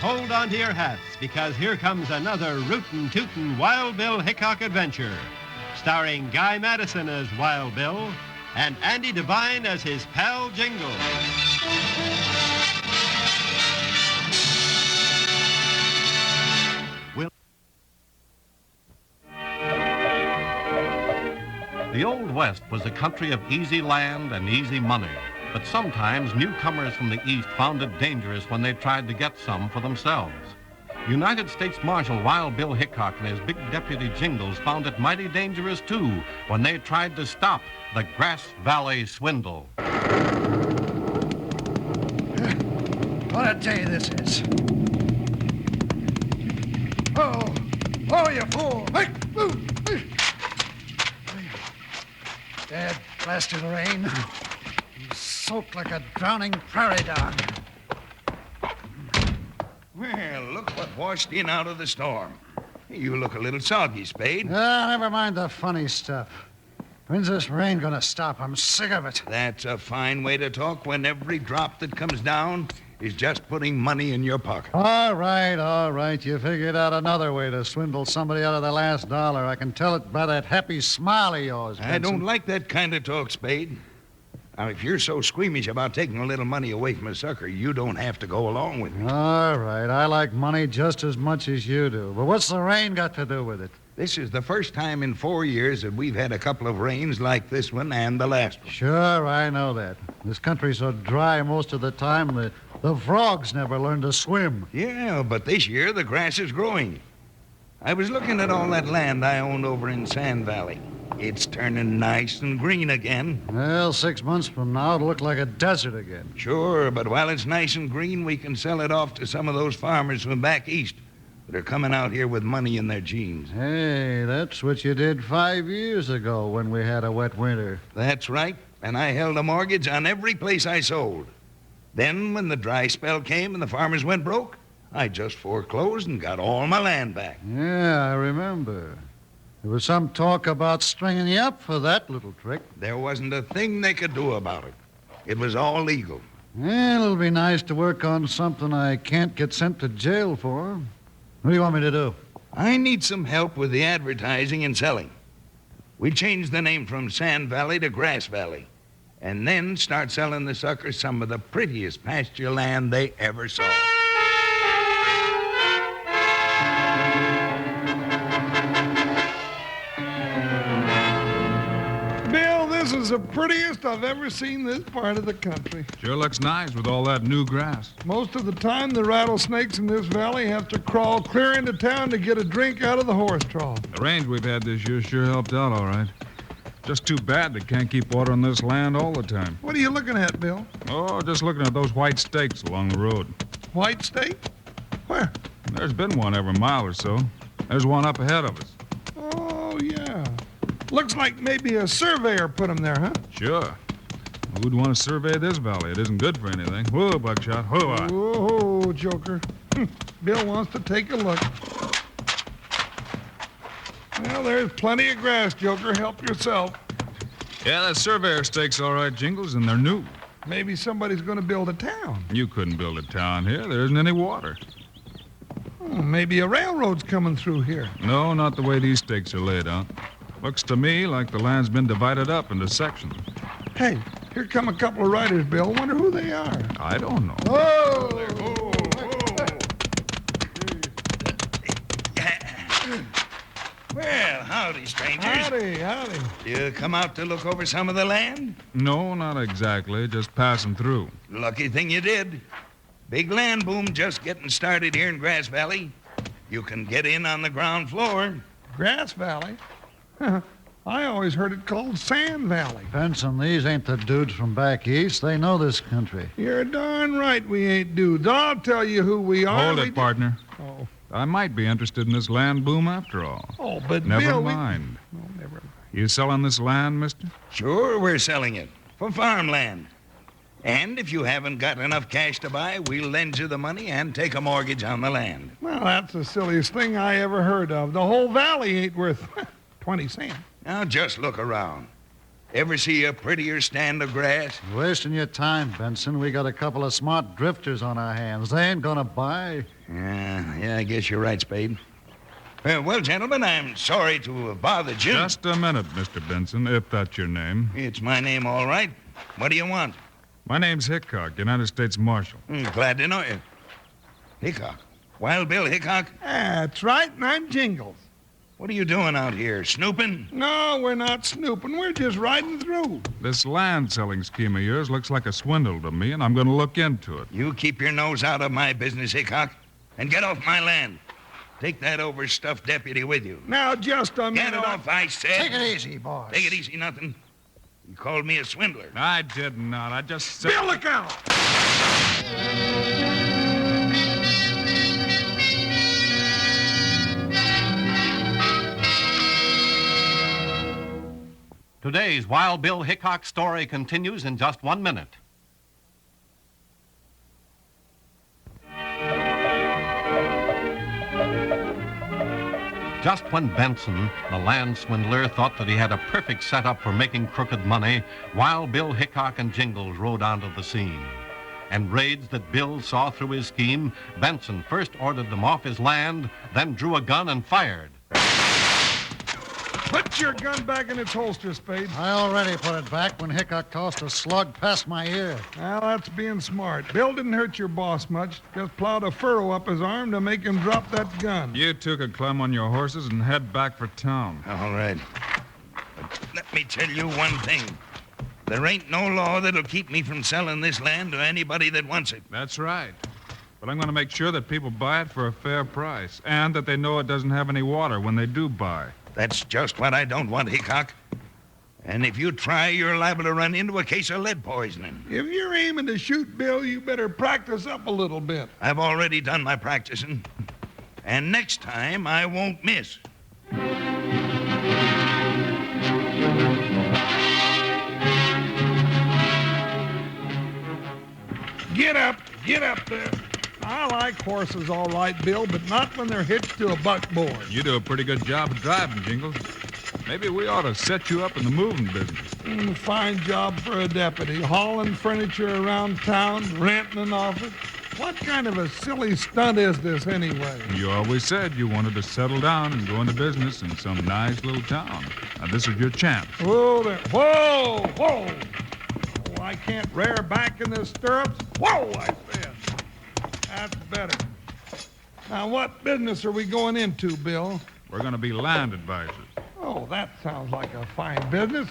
hold on to your hats, because here comes another rootin' tootin' Wild Bill Hickok adventure, starring Guy Madison as Wild Bill and Andy Devine as his pal Jingles. The Old West was a country of easy land and easy money, but sometimes newcomers from the East found it dangerous when they tried to get some for themselves. United States Marshal Wild Bill Hickok and his big deputy Jingles found it mighty dangerous, too, when they tried to stop the Grass Valley Swindle. What a day this is. Oh, you fool. Dad blasted rain. You soaked like a drowning prairie dog. Well, look what washed in out of the storm. You look a little soggy, Spade. Never mind the funny stuff. When's this rain gonna stop? I'm sick of it. That's a fine way to talk when every drop that comes down is just putting money in your pocket. All right. You figured out another way to swindle somebody out of their last dollar. I can tell it by that happy smile of yours, Benson. I don't like that kind of talk, Spade. Now, if you're so squeamish about taking a little money away from a sucker, you don't have to go along with me. All right. I like money just as much as you do. But what's the rain got to do with it? This is the first time in 4 years that we've had a couple of rains like this one and the last one. Sure, I know that. This country's so dry most of the time that the frogs never learn to swim. Yeah, but this year the grass is growing. I was looking at all that land I owned over in Sand Valley. It's turning nice and green again. Well, 6 months from now, it'll look like a desert again. Sure, but while it's nice and green, we can sell it off to some of those farmers from back east that are coming out here with money in their jeans. Hey, that's what you did 5 years ago when we had a wet winter. That's right, and I held a mortgage on every place I sold. Then, when the dry spell came and the farmers went broke, I just foreclosed and got all my land back. Yeah, I remember. There was some talk about stringing you up for that little trick. There wasn't a thing they could do about it. It was all legal. Well, it'll be nice to work on something I can't get sent to jail for. What do you want me to do? I need some help with the advertising and selling. We changed the name from Sand Valley to Grass Valley, and then start selling the suckers some of the prettiest pasture land they ever saw. Bill, this is the prettiest I've ever seen this part of the country. Sure looks nice with all that new grass. Most of the time, the rattlesnakes in this valley have to crawl clear into town to get a drink out of the horse trough. The rains we've had this year sure helped out all right. Just too bad they can't keep water on this land all the time. What are you looking at, Bill? Oh, just looking at those white stakes along the road. White stake? Where? There's been one every mile or so. There's one up ahead of us. Oh, yeah. Looks like maybe a surveyor put them there, huh? Sure. Who'd want to survey this valley? It isn't good for anything. Whoa, Buckshot. Whoa. Whoa, Joker. Bill wants to take a look. Well, there's plenty of grass, Joker. Help yourself. Yeah, that surveyor stake's all right, Jingles, and they're new. Maybe somebody's going to build a town. You couldn't build a town here. There isn't any water. Oh, maybe a railroad's coming through here. No, not the way these stakes are laid out. Looks to me like the land's been divided up into sections. Hey, here come a couple of riders, Bill. Wonder who they are. I don't know. Oh! Well, howdy, strangers. Howdy. You come out to look over some of the land? No, not exactly. Just passing through. Lucky thing you did. Big land boom just getting started here in Grass Valley. You can get in on the ground floor. Grass Valley? I always heard it called Sand Valley. Benson, these ain't the dudes from back east. They know this country. You're darn right we ain't dudes. I'll tell you who we are. Hold it, partner. Oh. I might be interested in this land boom after all. Oh, but Never Bill, mind. No, never mind. You selling this land, mister? Sure, we're selling it for farmland. And if you haven't got enough cash to buy, we'll lend you the money and take a mortgage on the land. Well, that's the silliest thing I ever heard of. The whole valley ain't worth 20 cents. Now, just look around. Ever see a prettier stand of grass? Wasting your time, Benson. We got a couple of smart drifters on our hands. They ain't gonna buy. Yeah, I guess you're right, Spade. Well, gentlemen, I'm sorry to have bothered you. Just a minute, Mr. Benson, if that's your name. It's my name, all right. What do you want? My name's Hickok, United States Marshal. Glad to know you. Hickok. Wild Bill Hickok? That's right, and I'm Jingles. What are you doing out here, snooping? No, we're not snooping. We're just riding through. This land-selling scheme of yours looks like a swindle to me, and I'm going to look into it. You keep your nose out of my business, Hickok, and get off my land. Take that overstuffed deputy with you. Now, just a minute. Get off, I said. Take it easy, boss. Take it easy, nothing. You called me a swindler. I did not. I just said... Bill, look out! Today's Wild Bill Hickok story continues in just 1 minute. Just when Benson, the land swindler, thought that he had a perfect setup for making crooked money, Wild Bill Hickok and Jingles rode onto the scene. And raids that Bill saw through his scheme, Benson first ordered them off his land, then drew a gun and fired. Put your gun back in its holster, Spade. I already put it back when Hickok tossed a slug past my ear. Well, that's being smart. Bill didn't hurt your boss much. Just plowed a furrow up his arm to make him drop that gun. You two could climb on your horses and head back for town. All right. But let me tell you one thing. There ain't no law that'll keep me from selling this land to anybody that wants it. That's right. But I'm going to make sure that people buy it for a fair price, and that they know it doesn't have any water when they do buy. That's just what I don't want, Hickok. And if you try, you're liable to run into a case of lead poisoning. If you're aiming to shoot Bill, you better practice up a little bit. I've already done my practicing. And next time, I won't miss. Get up there. I like horses all right, Bill, but not when they're hitched to a buckboard. You do a pretty good job of driving, Jingles. Maybe we ought to set you up in the moving business. Fine job for a deputy. Hauling furniture around town, renting an office. What kind of a silly stunt is this anyway? You always said you wanted to settle down and go into business in some nice little town. Now, this is your chance. Whoa there. Whoa, whoa. Oh, I can't rear back in the stirrups. Whoa, I said. That's better. Now, what business are we going into, Bill? We're going to be land advisors. Oh, that sounds like a fine business.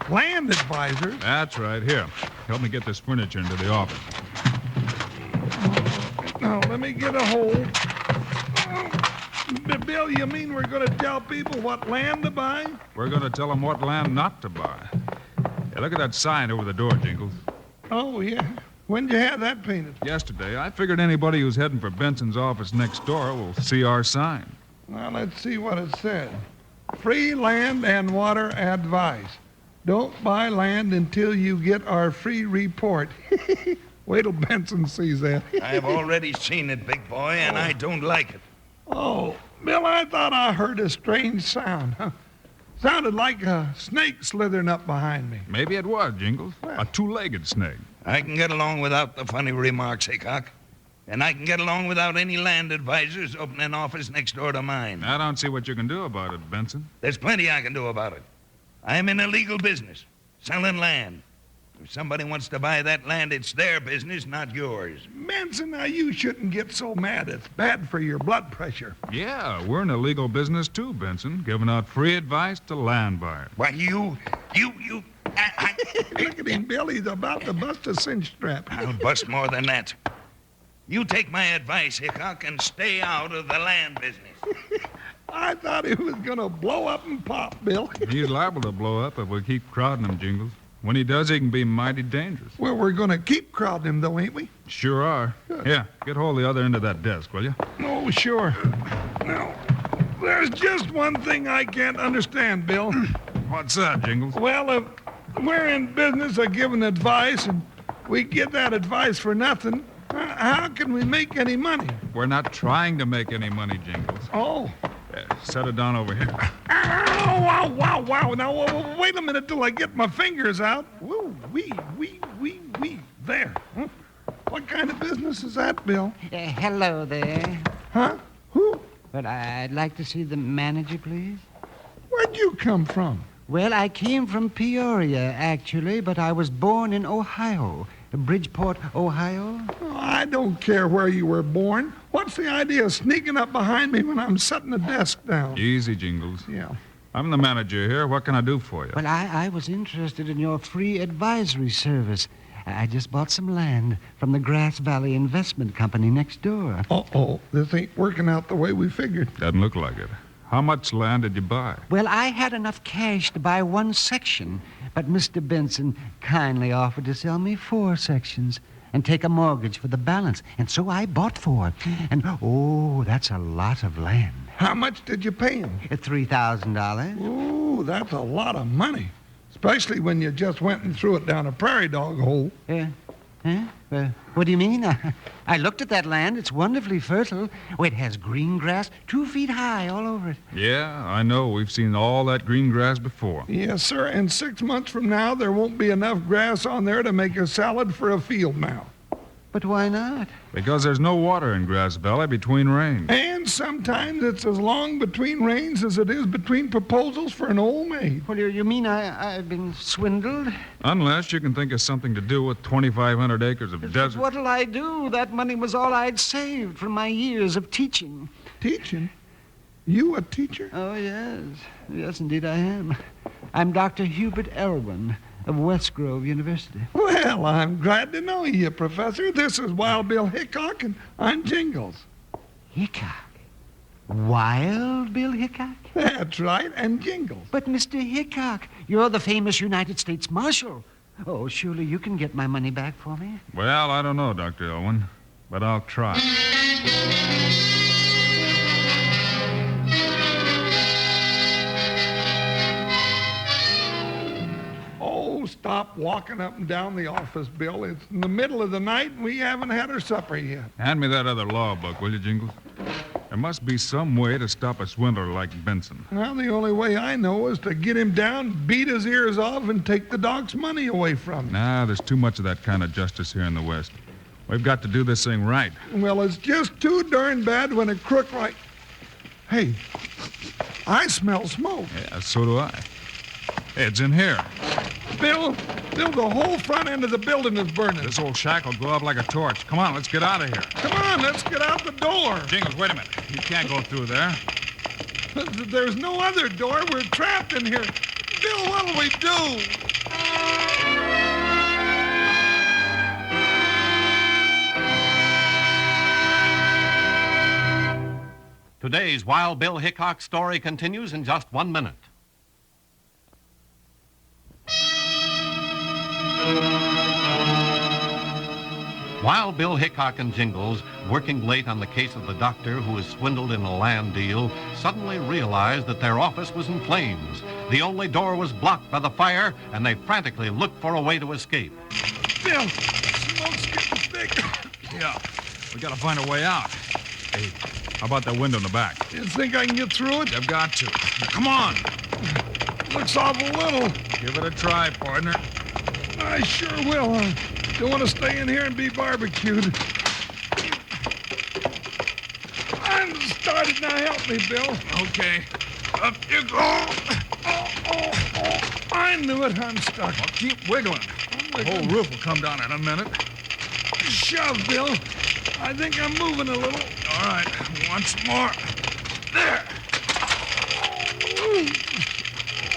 Land advisors? That's right. Here, help me get this furniture into the office. Now, let me get a hold. Bill, you mean we're going to tell people what land to buy? We're going to tell them what land not to buy. Hey, look at that sign over the door, Jingles. Oh, yeah. When'd you have that painted? Yesterday. I figured anybody who's heading for Benson's office next door will see our sign. Well, let's see what it said. Free land and water advice. Don't buy land until you get our free report. Wait till Benson sees that. I've already seen it, big boy, and I don't like it. Oh, Bill, I thought I heard a strange sound. Sounded like a snake slithering up behind me. Maybe it was, Jingles. A two-legged snake. I can get along without the funny remarks, Hickok. And I can get along without any land advisors opening an office next door to mine. I don't see what you can do about it, Benson. There's plenty I can do about it. I'm in a legal business, selling land. If somebody wants to buy that land, it's their business, not yours. Benson, now you shouldn't get so mad. It's bad for your blood pressure. Yeah, we're in a legal business too, Benson, giving out free advice to land buyers. Why, Look at him, Bill. He's about to bust a cinch strap. I'll bust more than that. You take my advice, Hickok, and stay out of the land business. I thought he was going to blow up and pop, Bill. He's liable to blow up if we keep crowding him, Jingles. When he does, he can be mighty dangerous. Well, we're going to keep crowding him, though, ain't we? Sure are. Yeah, get hold of the other end of that desk, will you? Oh, sure. Now, there's just one thing I can't understand, Bill. What's that, Jingles? Well, if we're in business of giving advice and we get that advice for nothing, how can we make any money? We're not trying to make any money, Jingles. Oh, Set it down over here. Ow, wow. Now, wait a minute till I get my fingers out. Woo, wee. There. Huh? What kind of business is that, Bill? Hello there. Huh? Who? Well, I'd like to see the manager, please. Where'd you come from? Well, I came from Peoria, actually, but I was born in Ohio. Bridgeport, Ohio. Oh, I don't care where you were born. What's the idea of sneaking up behind me when I'm setting the desk down? Easy, Jingles. Yeah. I'm the manager here. What can I do for you? Well, I was interested in your free advisory service. I just bought some land from the Grass Valley Investment Company next door. Uh-oh. This ain't working out the way we figured. Doesn't look like it. How much land did you buy? Well, I had enough cash to buy one section, but Mr. Benson kindly offered to sell me 4 sections and take a mortgage for the balance. And so I bought 4. And, that's a lot of land. How much did you pay him? $3,000. Ooh, that's a lot of money. Especially when you just went and threw it down a prairie dog hole. What do you mean? I looked at that land. It's wonderfully fertile. Oh, it has green grass 2 feet high all over it. Yeah, I know. We've seen all that green grass before. Yes, sir. And 6 months from now, there won't be enough grass on there to make a salad for a field mouse. But why not? Because there's no water in Grass Valley between rains. And sometimes it's as long between rains as it is between proposals for an old maid. Well, you mean I've been swindled? Unless you can think of something to do with 2,500 acres of desert. What'll I do? That money was all I'd saved from my years of teaching. Teaching? You a teacher? Oh, yes. Yes, indeed I am. I'm Dr. Hubert Elwyn of West Grove University. Well, I'm glad to know you, Professor. This is Wild Bill Hickok, and I'm Jingles. Hickok? Wild Bill Hickok? That's right, and Jingles. But, Mr. Hickok, you're the famous United States Marshal. Oh, surely you can get my money back for me. Well, I don't know, Dr. Elwyn, but I'll try. Oh, stop walking up and down the office, Bill. It's in the middle of the night, and we haven't had our supper yet. Hand me that other law book, will you, Jingles? There must be some way to stop a swindler like Benson. Well, the only way I know is to get him down, beat his ears off, and take the dog's money away from him. Nah, there's too much of that kind of justice here in the West. We've got to do this thing right. Well, it's just too darn bad when a crook like... Hey, I smell smoke. Yeah, so do I. It's in here. Bill, the whole front end of the building is burning. This old shack will go up like a torch. Come on, let's get out of here. Come on, let's get out the door. Jingles, wait a minute. You can't go through there. There's no other door. We're trapped in here. Bill, what'll we do? Today's Wild Bill Hickok story continues in just 1 minute. Wild Bill Hickok and Jingles, working late on the case of the doctor who was swindled in a land deal, suddenly realized that their office was in flames. The only door was blocked by the fire, and they frantically looked for a way to escape. Bill, smoke's getting thick. Yeah, we gotta find a way out. Hey, how about that window in the back? You think I can get through it? I've got to. Come on. Looks awful little. Give it a try, partner. I sure will. I don't want to stay in here and be barbecued. I'm started. Now help me, Bill. Okay. Up you go. Oh. I knew it. I'm stuck. Well, keep wiggling. The whole roof will come down in a minute. Shove, Bill. I think I'm moving a little. All right, once more. There.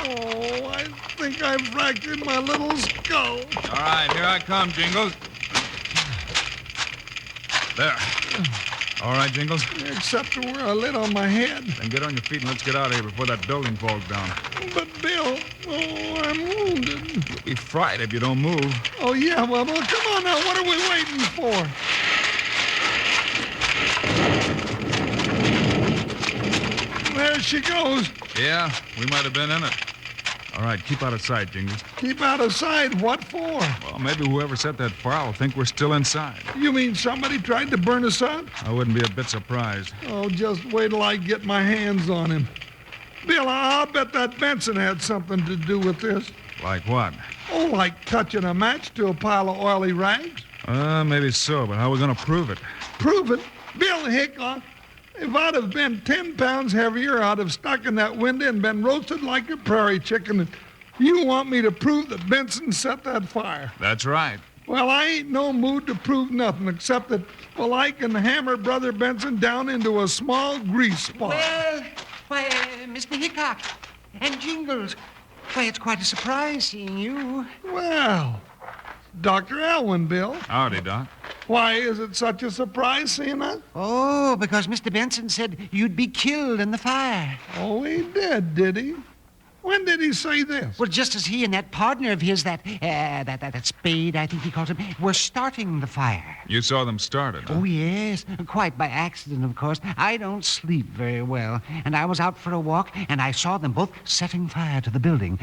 Oh, I think I fractured my little skull. All right, here I come, Jingles. There. All right, Jingles. Except to wear a lid on my head. Then get on your feet and let's get out of here before that building falls down. But, Bill, I'm wounded. You'll be fried if you don't move. Oh, yeah, well, come on now. What are we waiting for? There she goes. Yeah, we might have been in it. All right, keep out of sight, Jingles. Keep out of sight? What for? Well, maybe whoever set that fire will think we're still inside. You mean somebody tried to burn us up? I wouldn't be a bit surprised. Oh, just wait till I get my hands on him. Bill, I'll bet that Benson had something to do with this. Like what? Oh, like touching a match to a pile of oily rags? Maybe so, but how are we going to prove it? Prove it? Bill Hickok, if I'd have been 10 pounds heavier, I'd have stuck in that window and been roasted like a prairie chicken. You want me to prove that Benson set that fire? That's right. Well, I ain't no mood to prove nothing except that, well, I can hammer Brother Benson down into a small grease spot. Why, Mr. Hickok and Jingles. Why, it's quite a surprise seeing you. Well, Dr. Elwin, Bill. Howdy, Doc. Why is it such a surprise seeing us? Oh, because Mr. Benson said you'd be killed in the fire. Oh, he did he? When did he say this? Well, just as he and that partner of his, that Spade, I think he called him, were starting the fire. You saw them start it, huh? Oh, yes. Quite by accident, of course. I don't sleep very well. And I was out for a walk, and I saw them both setting fire to the building.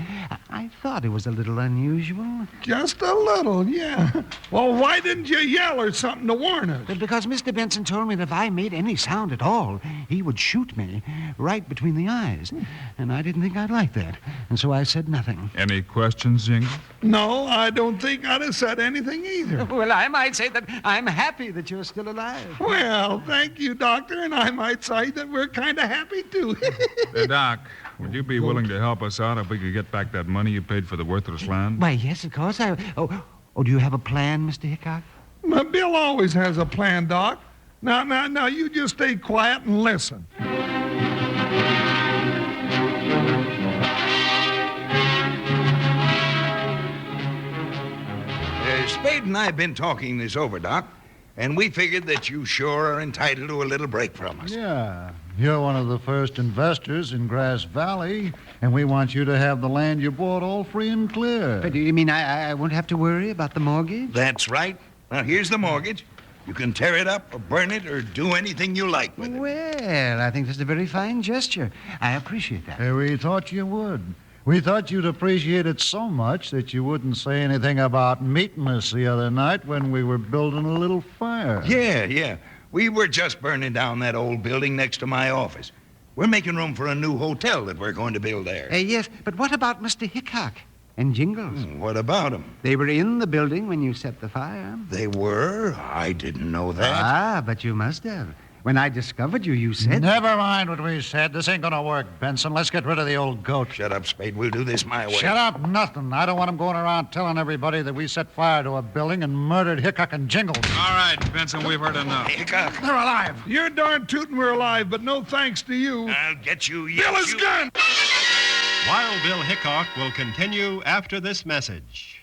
I thought it was a little unusual. Just a little, yeah. Well, why didn't you yell or something to warn us? Because Mr. Benson told me that if I made any sound at all, he would shoot me right between the eyes. And I didn't think I'd like that. And so I said nothing. Any questions, Jingles? No, I don't think I'd have said anything either. Well, I might say that I'm happy that you're still alive. Well, thank you, Doctor, and I might say that we're kind of happy, too. Hey, Doc, would you be willing to help us out if we could get back that money you paid for the worthless land? Why, yes, of course. Oh, do you have a plan, Mr. Hickok? Bill always has a plan, Doc. Now, you just stay quiet and listen. Spade and I have been talking this over, Doc, and we figured that you sure are entitled to a little break from us. Yeah. You're one of the first investors in Grass Valley, and we want you to have the land you bought all free and clear. But do you mean I won't have to worry about the mortgage? That's right. Now, here's the mortgage. You can tear it up or burn it or do anything you like with it. Well, I think that's a very fine gesture. I appreciate that. We thought you would. We thought you'd appreciate it so much that you wouldn't say anything about meeting us the other night when we were building a little fire. Yeah. We were just burning down that old building next to my office. We're making room for a new hotel that we're going to build there. Yes, but what about Mr. Hickok and Jingles? What about them? They were in the building when you set the fire. They were? I didn't know that. Ah, but you must have. When I discovered you, you said... Never mind what we said. This ain't gonna work, Benson. Let's get rid of the old goat. Shut up, Spade. We'll do this my way. Shut up, nothing. I don't want him going around telling everybody that we set fire to a building and murdered Hickok and Jingles. All right, Benson, we've heard enough. Hickok. They're alive. You're darn tootin' we're alive, but no thanks to you. I'll get you. Bill is gone! Wild Bill Hickok will continue after this message.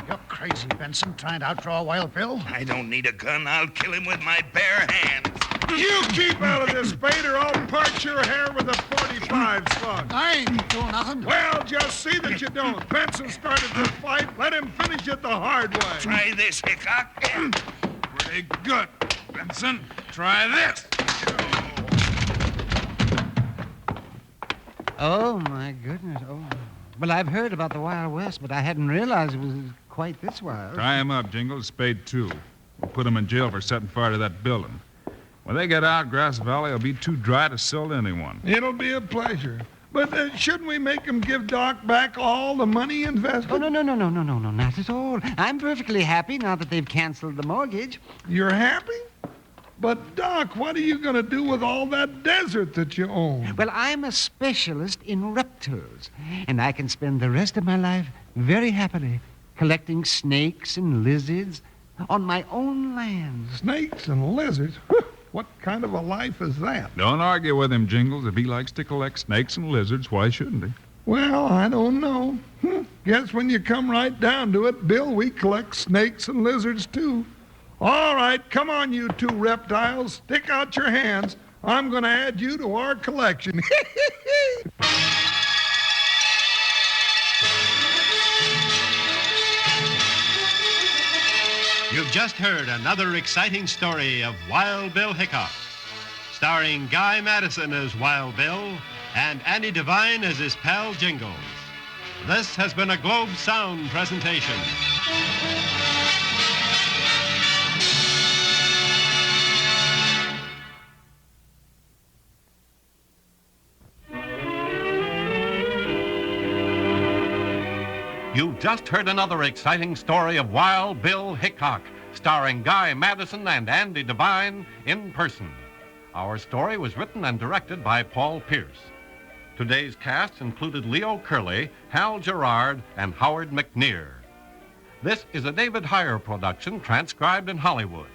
You're crazy, Benson, trying to outdraw Wild Bill. I don't need a gun. I'll kill him with my bare hands. You keep out of this, Spade, or I'll part your hair with a 45 slug. I ain't doing nothing. Well, just see that you don't. Benson started this fight. Let him finish it the hard way. Try this, Hickok. Pretty good. Benson, try this. Oh, my goodness. Oh. Well, I've heard about the Wild West, but I hadn't realized it was quite this wild. Tie him up, Jingles. Spade, too. We'll put him in jail for setting fire to that building. When they get out, Grass Valley will be too dry to sell to anyone. It'll be a pleasure. But shouldn't we make him give Doc back all the money invested? Oh, no, not at all. I'm perfectly happy now that they've canceled the mortgage. You're happy? But, Doc, what are you going to do with all that desert that you own? Well, I'm a specialist in reptiles, and I can spend the rest of my life very happily collecting snakes and lizards on my own land. Snakes and lizards? What kind of a life is that? Don't argue with him, Jingles. If he likes to collect snakes and lizards, why shouldn't he? Well, I don't know. Guess when you come right down to it, Bill, we collect snakes and lizards, too. All right, come on, you two reptiles. Stick out your hands. I'm going to add you to our collection. You've just heard another exciting story of Wild Bill Hickok, starring Guy Madison as Wild Bill and Andy Devine as his pal Jingles. This has been a Globe Sound presentation. You've just heard another exciting story of Wild Bill Hickok, starring Guy Madison and Andy Devine in person. Our story was written and directed by Paul Pierce. Today's cast included Leo Curley, Hal Gerard, and Howard McNear. This is a David Heyer production transcribed in Hollywood.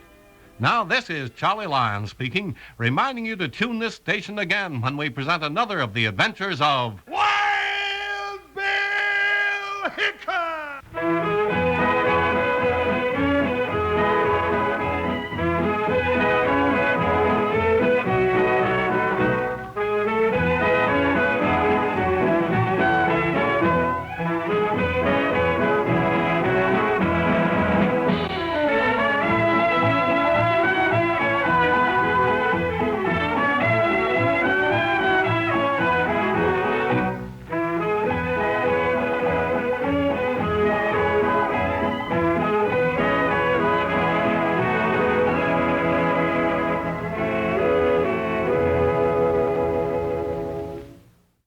Now, this is Charlie Lyon speaking, reminding you to tune this station again when we present another of the adventures of Wild Bill Hickok!